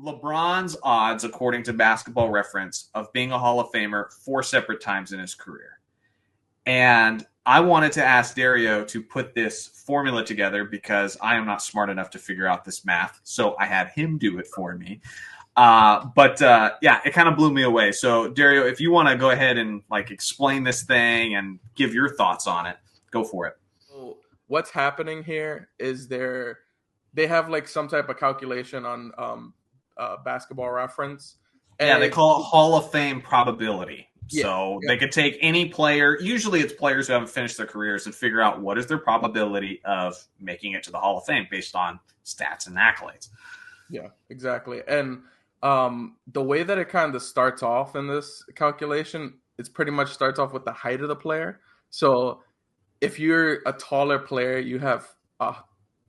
LeBron's odds, according to Basketball Reference, of being a Hall of Famer 4 separate times in his career. And I wanted to ask Dario to put this formula together because I am not smart enough to figure out this math. So I had him do it for me. Yeah, it kind of blew me away. So Dario, if you want to go ahead and like explain this thing and give your thoughts on it, go for it. So what's happening here is they have like some type of calculation on Basketball Reference. And they call it Hall of Fame probability. So yeah. they could take any player, usually it's players who haven't finished their careers, and figure out what is their probability of making it to the Hall of Fame based on stats and accolades. Yeah, exactly. And the way that it kind of starts off in this calculation, it's pretty much starts off with the height of the player. So if you're a taller player, you have a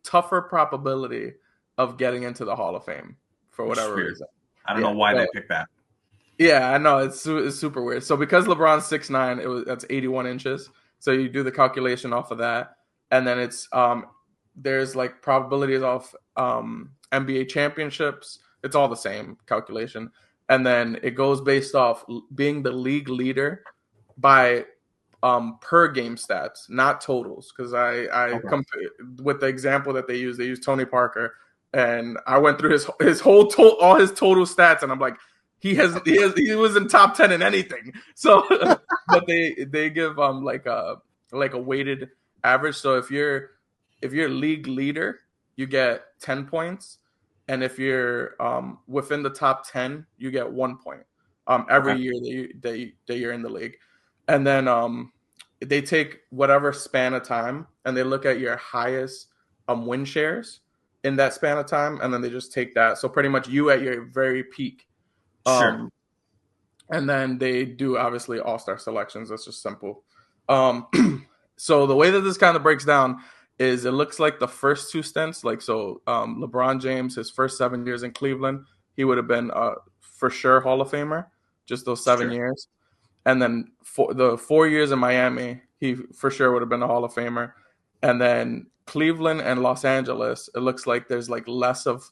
tougher probability of getting into the Hall of Fame for whatever reason. I don't know why they picked that. Yeah, I know it's super weird. So because LeBron's 6'9", that's 81 inches. So you do the calculation off of that, and then it's there's like probabilities of NBA championships. It's all the same calculation, and then it goes based off being the league leader by per game stats, not totals. Because I with the example that they use Tony Parker, and I went through his whole all his total stats, and I'm like, he was in top 10 in anything. So, but they give like a weighted average. So if you're league leader, you get 10 points, and if you're within the top 10, you get 1 point every year that you're in the league. And then they take whatever span of time and they look at your highest win shares in that span of time, and then they just take that. So pretty much you at your very peak. Sure. And then they do obviously all-star selections. That's just simple. So the way that this kind of breaks down is it looks like the first two stints, like so LeBron James, his first 7 years in Cleveland, he would have been for sure Hall of Famer, just those 7 years. And then for the 4 years in Miami, he for sure would have been a Hall of Famer. And then Cleveland and Los Angeles, it looks like there's like less of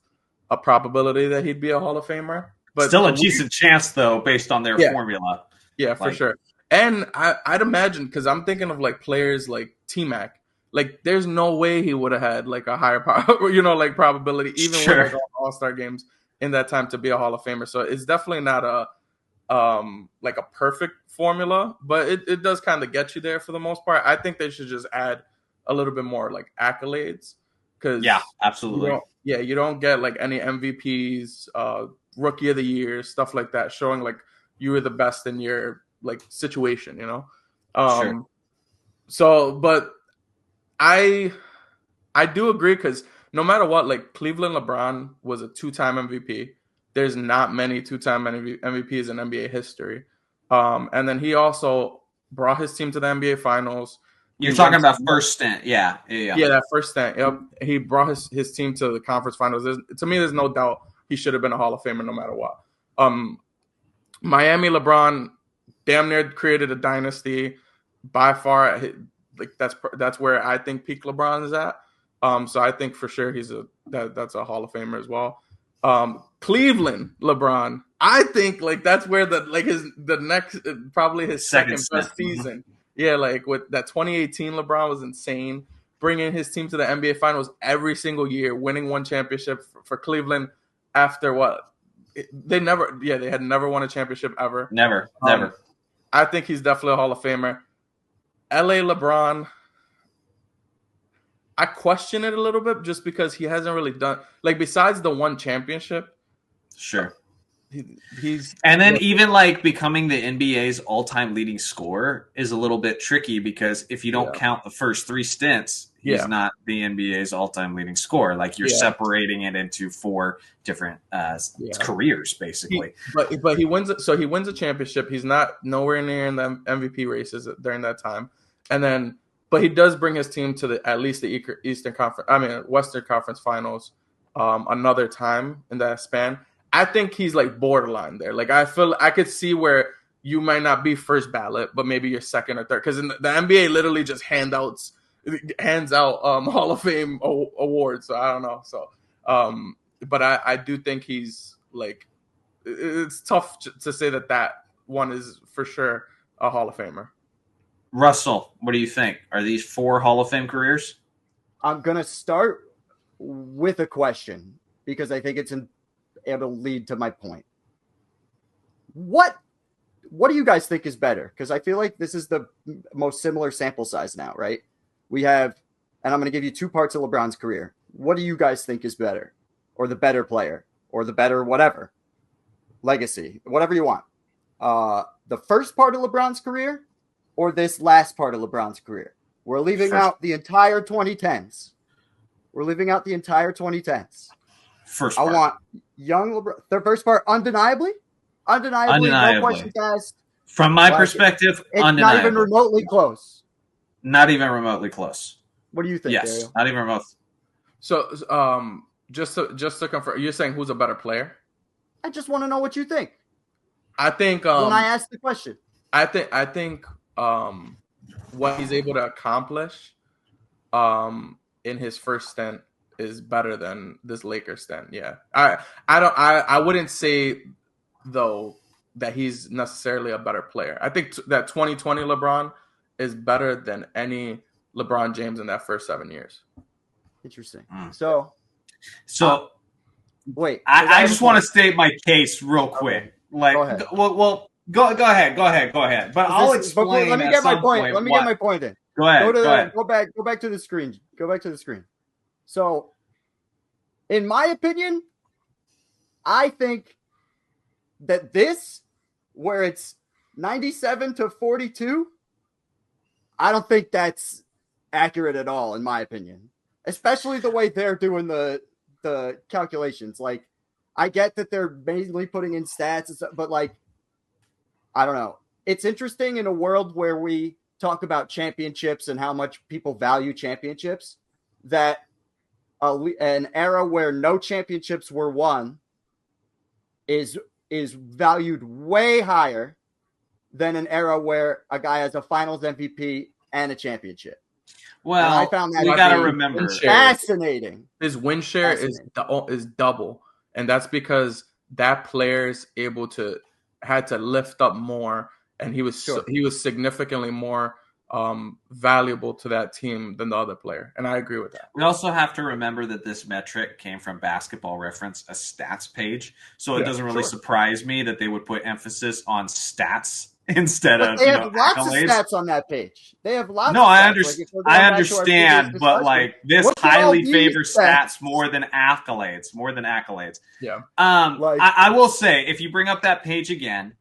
a probability that he'd be a Hall of Famer. But still a decent chance, though, based on their formula. Yeah, for sure. And I'd imagine, because I'm thinking of like players like T-Mac, like there's no way he would have had like a higher like probability, even with like all-star games in that time to be a Hall of Famer. So it's definitely not a like a perfect formula, but it does kind of get you there for the most part. I think they should just add a little bit more like accolades, because absolutely. You don't get like any MVPs, Rookie of the Year, stuff like that, showing like you were the best in your like situation, So, but I do agree, because no matter what, like Cleveland LeBron was a 2-time MVP. There's not many 2-time MVPs in NBA history. And then he also brought his team to the NBA Finals. You're talking about first stint. Yeah, that first stint. Yep. He brought his team to the conference finals. To me, there's no doubt he should have been a Hall of Famer no matter what. Miami LeBron damn near created a dynasty. By far, like that's where I think peak LeBron is at. So I think for sure that's a Hall of Famer as well. Cleveland LeBron, I think like that's where the next probably his second best season. Yeah, like with that 2018 LeBron was insane, bringing his team to the NBA Finals every single year, winning one championship for Cleveland after what? They had never won a championship ever. Never. I think he's definitely a Hall of Famer. LA LeBron, I question it a little bit just because he hasn't really done, like, besides the one championship. Sure. He's and then even like becoming the NBA's all-time leading scorer is a little bit tricky, because if you don't count the first 3 stints, he's not the NBA's all-time leading scorer. Like you're separating it into 4 different careers, basically. But he wins it. So he wins a championship. He's not nowhere near in the MVP races during that time. And then, but he does bring his team to at least the Western Conference Finals another time in that span. I think he's like borderline there. Like I feel I could see where you might not be first ballot, but maybe you're second or third. Because the NBA literally just hands out Hall of Fame awards. So I don't know. So, but I do think he's like it's tough to say that one is for sure a Hall of Famer. Russell, what do you think? Are these 4 Hall of Fame careers? I'm going to start with a question because I think it'll lead to my point. What do you guys think is better? Because I feel like this is the most similar sample size now, right? We have, and I'm going to give you 2 parts of LeBron's career. What do you guys think is better? Or the better player? Or the better whatever? Legacy? Whatever you want. The first part of LeBron's career or this last part of LeBron's career? We're leaving out the entire 2010s. We're leaving out the entire 2010s. First part. I want young LeBron. The first part, undeniably. No questions asked. From my perspective, it's undeniable. Not even remotely close. Not even remotely close. What do you think? Yes, Dario? not even remote. So, just to confirm, you're saying who's a better player? I just want to know what you think. I think when I ask the question, I think what he's able to accomplish in his first stint is better than this Lakers stint. Yeah, I wouldn't say though that he's necessarily a better player. I think that 2020 LeBron is better than any LeBron James in that first 7 years. Interesting. So wait, I just want to state my case real quick. Okay. Like, go ahead. Well, go ahead. But I'll explain. Let me get my point. Let me get my point in. Go ahead. Go back to the screen. Go back to the screen. So, in my opinion, I think that this, where it's 97 to 42, I don't think that's accurate at all, in my opinion. Especially the way they're doing the calculations. Like, I get that they're mainly putting in stats and stuff, but like, I don't know. It's interesting in a world where we talk about championships and how much people value championships, that an era where no championships were won is valued way higher than an era where a guy has a finals MVP and a championship. Well, and I found that we got to remember fascinating. His win share is double, and that's because that player's had to lift up more, and he was significantly more valuable to that team than the other player, and I agree with that. We also have to remember that this metric came from Basketball Reference, a stats page, so it doesn't really surprise me that they would put emphasis on stats instead of they have lots accolades. Of stats on that page. They have lots. No, of I stats. I understand, but like this highly favors stats more than accolades. Yeah. I will say, if you bring up that page again,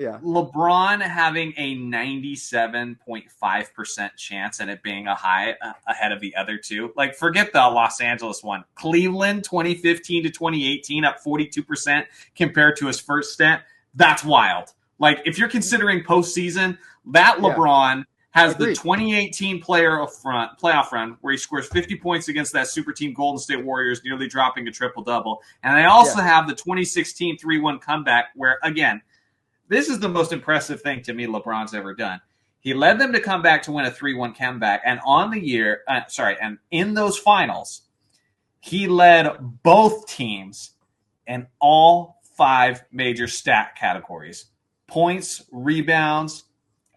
LeBron having a 97.5% chance and it being a high ahead of the other two. Like, forget the Los Angeles one. Cleveland 2015 to 2018 up 42% compared to his first stint. That's wild. Like, if you're considering postseason, that LeBron has the 2018 playoff run where he scores 50 points against that super team Golden State Warriors, nearly dropping a triple-double. And they also have the 2016 3-1 comeback where, again, this is the most impressive thing to me LeBron's ever done. He led them to come back to win a 3-1 comeback. And and in those finals, he led both teams in all 5 major stat categories: points, rebounds,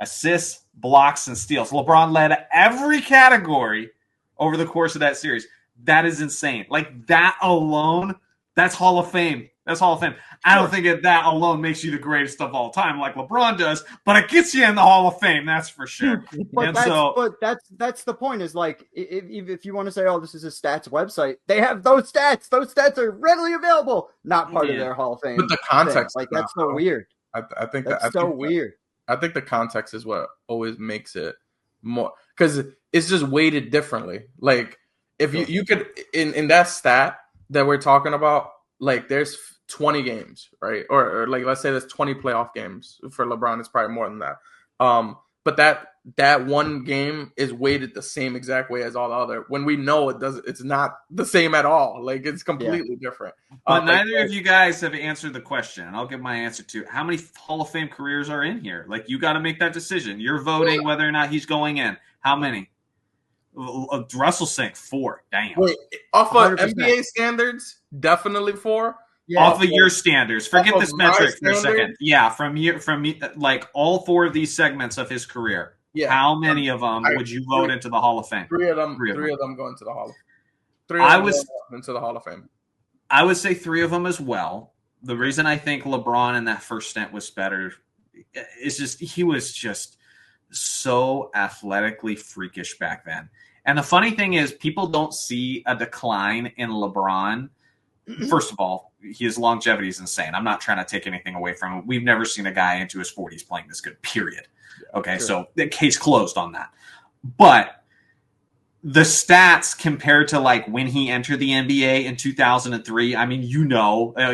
assists, blocks, and steals. LeBron led every category over the course of that series. That is insane. Like, that alone, that's Hall of Fame. That's Hall of Fame. I don't think that alone makes you the greatest of all time like LeBron does, but it gets you in the Hall of Fame, that's for sure. But that's the point, is like, if you want to say, oh, this is a stats website, they have those stats. Those stats are readily available. Not part of their Hall of Fame. But the context, like, that's so weird. I think that's so weird. I think the context is what always makes it more, because it's just weighted differently. Like, if you could in that stat that we're talking about, like, there's 20 games, right? Or like, let's say there's 20 playoff games. For LeBron, it's probably more than that. But that one game is weighted the same exact way as all the other, when we know it's not the same at all. Like, it's completely different. But neither of you guys have answered the question, and I'll give my answer to it. How many Hall of Fame careers are in here? Like, you got to make that decision. You're voting whether or not he's going in. How many? Russell saying 4. Damn. Wait, off of 100%. NBA standards, definitely 4. Off of your standards. Forget this metric for a second. Yeah, from like all 4 of these segments of his career. Yeah. How many of them would you vote into the Hall of Fame? Three of them going to the Hall of Fame. Into the Hall of Fame. I would say 3 of them as well. The reason I think LeBron in that first stint was better is just he was just so athletically freakish back then. And the funny thing is, people don't see a decline in LeBron. First of all, his longevity is insane. I'm not trying to take anything away from him. We've never seen a guy into his 40s playing this good, period. Okay, sure. So the case closed on that. But the stats compared to like when he entered the NBA in 2003, I mean,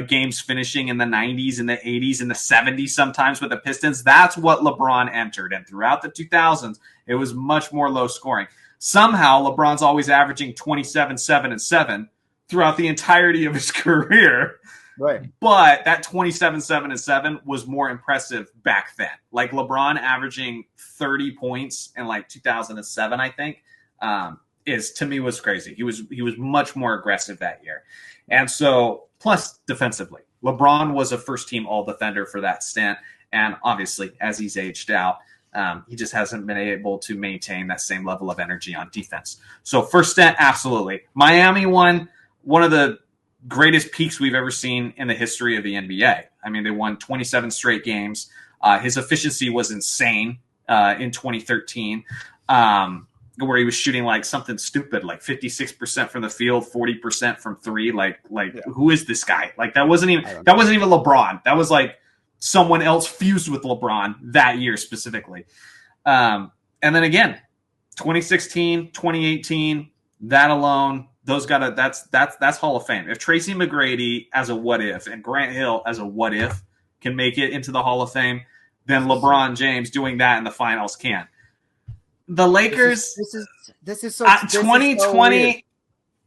games finishing in the 90s, in the 80s, in the 70s sometimes with the Pistons, that's what LeBron entered. And throughout the 2000s, it was much more low scoring. Somehow, LeBron's always averaging 27, 7, and 7 throughout the entirety of his career. Right. But that 27, 7, and 7 was more impressive back then. Like LeBron averaging 30 points in like 2007, I think. To me was crazy. He was much more aggressive that year. And so plus defensively, LeBron was a first team all defender for that stint. And obviously as he's aged out, he just hasn't been able to maintain that same level of energy on defense. So first stint, absolutely. Miami won one of the greatest peaks we've ever seen in the history of the NBA. I mean, they won 27 straight games. His efficiency was insane in 2013. Where he was shooting like something stupid, like 56% from the field, 40% from 3. Who is this guy? Like that wasn't even LeBron. That was like someone else fused with LeBron that year specifically. And then again, 2016, 2018, that alone, that's Hall of Fame. If Tracy McGrady as a what if and Grant Hill as a what if can make it into the Hall of Fame, then LeBron James doing that in the finals can. The Lakers. This is so 2020. So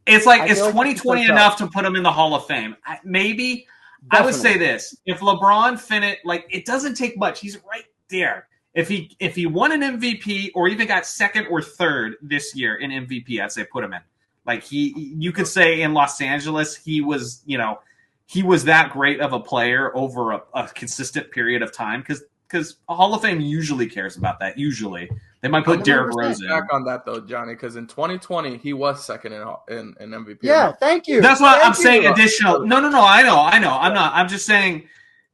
it's like 2020 enough to put him in the Hall of Fame. Maybe. Definitely. I would say this: if LeBron finished, it doesn't take much. He's right there. If he won an MVP or even got second or third this year in MVP, I'd say put him in. Like you could say in Los Angeles, he was that great of a player over a consistent period of time because a Hall of Fame usually cares about that. Usually, they might put Derrick Rose in. Back on that though, Johnny, because in 2020 he was second in MVP. Yeah, thank you. That's what I'm saying. Additional. No. I know. I'm not. I'm just saying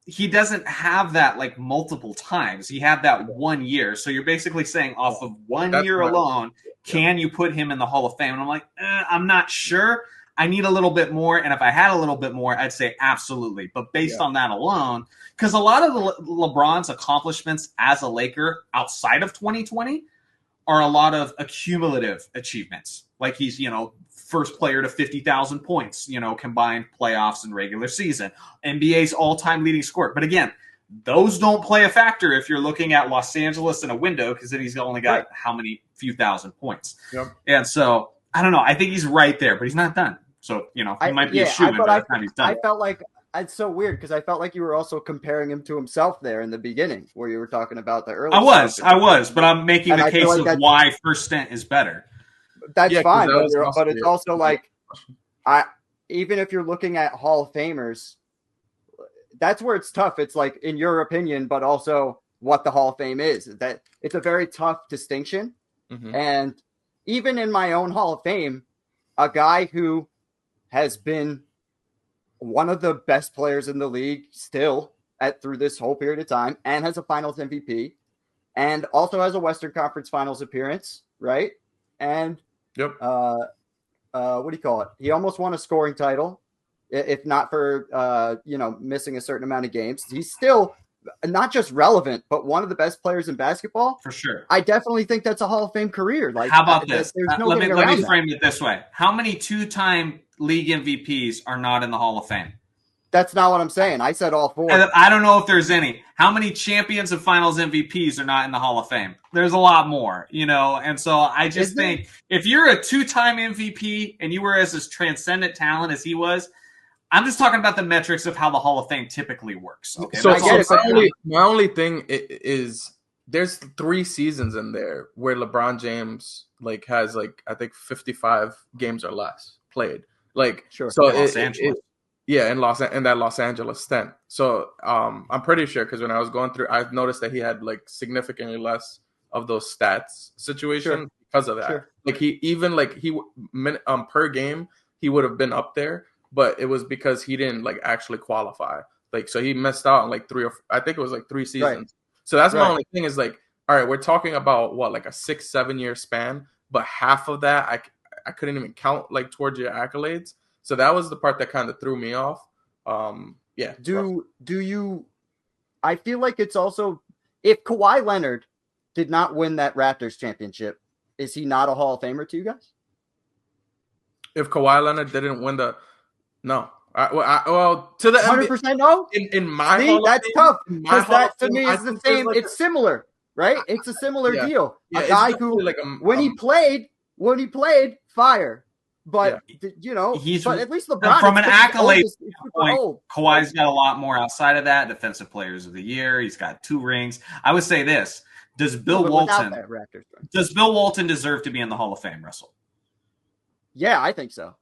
he doesn't have that like multiple times. He had that 1 year. So you're basically saying off of 1 year alone, can you put him in the Hall of Fame? And I'm like, I'm not sure. I need a little bit more. And if I had a little bit more, I'd say absolutely. But based on that alone, because a lot of LeBron's accomplishments as a Laker outside of 2020 are a lot of accumulative achievements. Like he's, first player to 50,000 points, combined playoffs and regular season. NBA's all-time leading scorer. But again, those don't play a factor if you're looking at Los Angeles in a window because then he's only got how many few thousand points. Yep. And so, I don't know. I think he's right there, but he's not done. So, he might be a shoe-in by the time he's done. I felt like it's so weird because I felt like you were also comparing him to himself there in the beginning where you were talking about the early. I was, but I'm making the case of why first stint is better. That's fine, but it's also like even if you're looking at Hall of Famers, that's where it's tough. It's like in your opinion, but also what the Hall of Fame is. That it's a very tough distinction. Mm-hmm. And even in my own Hall of Fame, a guy who has been one of the best players in the league still through this whole period of time and has a finals MVP and also has a Western Conference Finals appearance, right? And what do you call it? He almost won a scoring title, if not for, missing a certain amount of games. He's still not just relevant, but one of the best players in basketball. For sure. I definitely think that's a Hall of Fame career. Like, how about this? Let me frame it this way. How many two-time league MVPs are not in the Hall of Fame? That's not what I'm saying. I said all 4. I don't know if there's any. How many champions of finals MVPs are not in the Hall of Fame? There's a lot more, and so I just think if you're a 2-time MVP and you were as transcendent talent as he was, I'm just talking about the metrics of how the Hall of Fame typically works. Okay, so my only thing is there's 3 seasons in there where LeBron James has I think 55 games or less played. Sure. So Los Angeles. Yeah, in that Los Angeles stint. So I'm pretty sure because when I was going through, I've noticed that he had like significantly less of those stats situations Sure. because of that. Sure. Like per game he would have been up there, but it was because he didn't like actually qualify. Like so he missed out on like I think it was like 3 seasons. Right. So that's my Right. only thing is like, all right, we're talking about what like a 6-7 year span, but half of that I couldn't even count like towards your accolades. So that was the part that kind of threw me off. Yeah. Do you? I feel like it's also, if Kawhi Leonard did not win that Raptors championship, is he not a Hall of Famer to you guys? If Kawhi Leonard didn't win no. Well, to the 100% no. In my See, Hall that's of tough Fame, because that to Fame, me I is the think there's same. like It's similar, right? It's a similar yeah. deal. Yeah, A guy it's who, like when he played, fire. But you know, He's but at least LeBron, from an accolade super old. Kawhi's got a lot more outside of that. Defensive Players of the Year. He's got 2 rings. I would say this: Does Bill Walton deserve to be in the Hall of Fame, Russell? Yeah, I think so.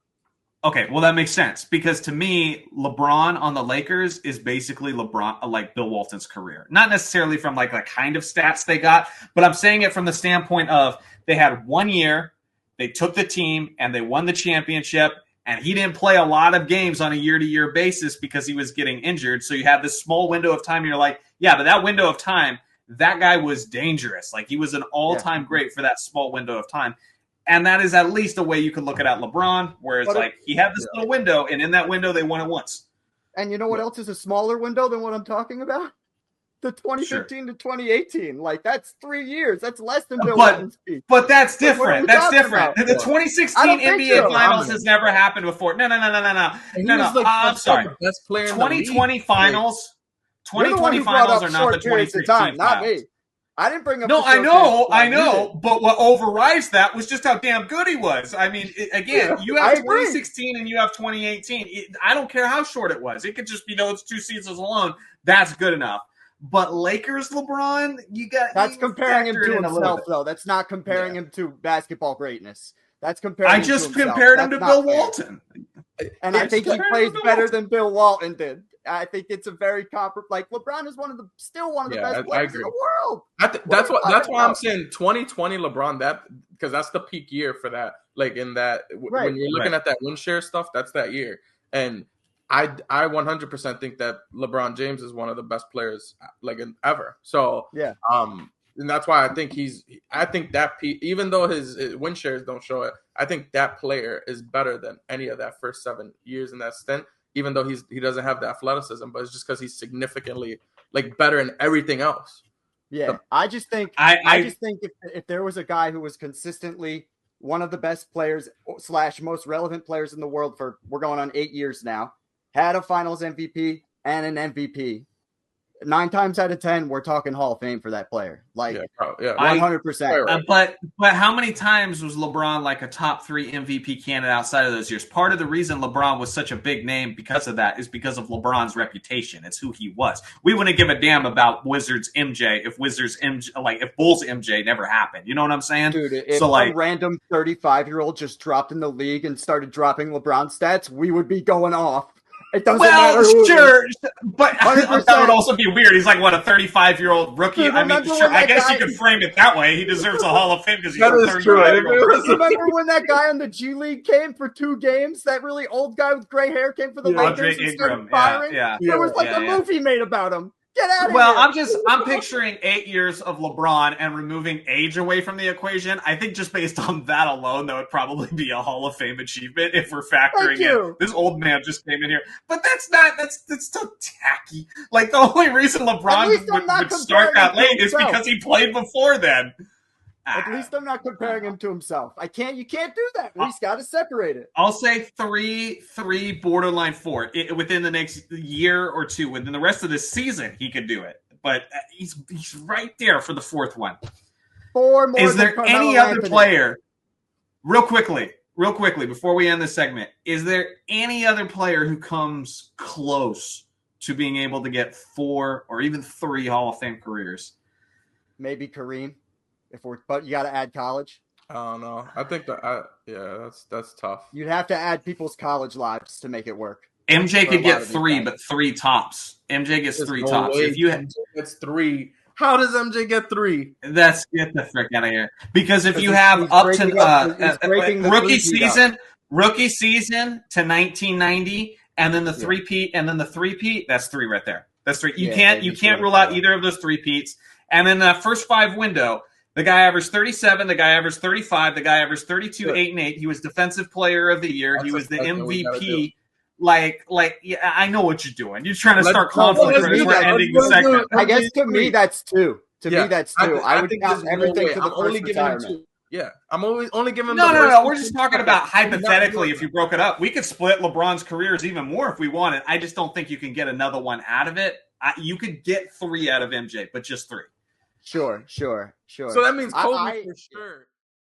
Okay, well that makes sense because to me, LeBron on the Lakers is basically LeBron like Bill Walton's career. Not necessarily from like the kind of stats they got, but I'm saying it from the standpoint of they had 1 year, they took the team and they won the championship, and he didn't play a lot of games on a year-to-year basis because he was getting injured. So you have this small window of time, and you're like, yeah, but that window of time, that guy was dangerous. Like he was an all-time great for that small window of time. And that is at least a way you could look at LeBron, where it's like he had this little window, and in that window they won it once. And you know what else is a smaller window than what I'm talking about? The 2015 to 2018. Like that's 3 years. That's less than Bill Walton's peak. But that's different. That's different. About? The 2016 NBA Finals has never happened before. No. Like, I'm sorry. The best player 2020 Finals. 2020 Finals are not the 2016 not me. I didn't bring up. No, I know. But what overrides that was just how damn good he was. I mean, you have 2016 and you have 2018. I don't care how short it was. It could just be those 2 seasons alone. That's good enough. But Lakers LeBron, that's comparing him to himself, though. That's not comparing him to basketball greatness. That's comparing. I just compared him to Bill Walton, and I think he plays better than Bill Walton did. I think it's a very like LeBron is still one of the best players in the world. That's why I'm saying 2020 LeBron, because that's the peak year for that. Like in that when you're looking at that win share stuff, that's that year. And I 100% think that LeBron James is one of the best players like ever. So and that's why I think that even though his win shares don't show it, I think that player is better than any of that first 7 years in that stint. Even though he doesn't have the athleticism, but it's just because he's significantly like better in everything else. Yeah, I just think if there was a guy who was consistently one of the best players / most relevant players in the world we're going on 8 years now, had a Finals MVP and an MVP, 9 times out of 10, we're talking Hall of Fame for that player. Like 100%. But how many times was LeBron like a top 3 MVP candidate outside of those years? Part of the reason LeBron was such a big name because of that is because of LeBron's reputation. It's who he was. We wouldn't give a damn about Wizards MJ if Bulls MJ never happened. You know what I'm saying? Dude, if some random 35-year-old just dropped in the league and started dropping LeBron stats, we would be going off. It doesn't matter. Sure, but that would also be weird. He's like, what, a 35-year-old rookie? Dude, I mean, sure, I guess you could frame it that way. He deserves a Hall of Fame because he's a 35-year-old rookie. Remember when that guy on the G League came for 2 games? That really old guy with gray hair came for the Lakers and started firing? There was like a movie made about him. Get out of here. I'm picturing 8 years of LeBron and removing age away from the equation. I think just based on that alone, that would probably be a Hall of Fame achievement if we're factoring in this old man just came in here. But that's still tacky. Like the only reason LeBron would start that late is because he played before then. At least I'm not comparing him to himself. You can't do that. We just got to separate it. I'll say three, borderline 4 within the next year or 2. Within the rest of this season, he could do it. But he's right there for the 4th one. 4 more. Is there any other player? Real quickly, before we end this segment, is there any other player who comes close to being able to get 4 or even 3 Hall of Fame careers? Maybe Kareem. But you got to add college. I don't know. I think that's tough. You'd have to add people's college lives to make it work. MJ for a could lot get of these 3, guys. but 3 tops. MJ gets There's 3 no tops. way If you MJ gets 3. How does MJ get 3? That's get the frick out of here. Because if you He's- have he's up breaking to up- he's breaking the rookie three-peat up. season to 1990, and then the three-peat, and then the three-peat, that's 3 right there. That's 3. You can't rule out either of those three-peats. And then the first 5 window, the guy averaged 37, the guy averaged 35, the guy averaged 32, Sure. 8 and 8. He was defensive player of the year. That's he a was the segment we gotta do. MVP. Like, yeah, I know what you're doing. You're trying to Let's- start well, conflict let's right do as we're that. ending Let's the do segment. it. I guess to me Three. that's 2. To Yeah. me that's 2. I would think count there's no everything way. to the I'm only first giving him retirement. 2. Yeah, I'm always only giving him No. the first We're just talking about I'm not hypothetically. doing If you broke it up, we could split LeBron's careers even more if we wanted. I just don't think you can get another one out of it. You could get 3 out of MJ, but just 3. Sure. So that means Kobe I- for sure.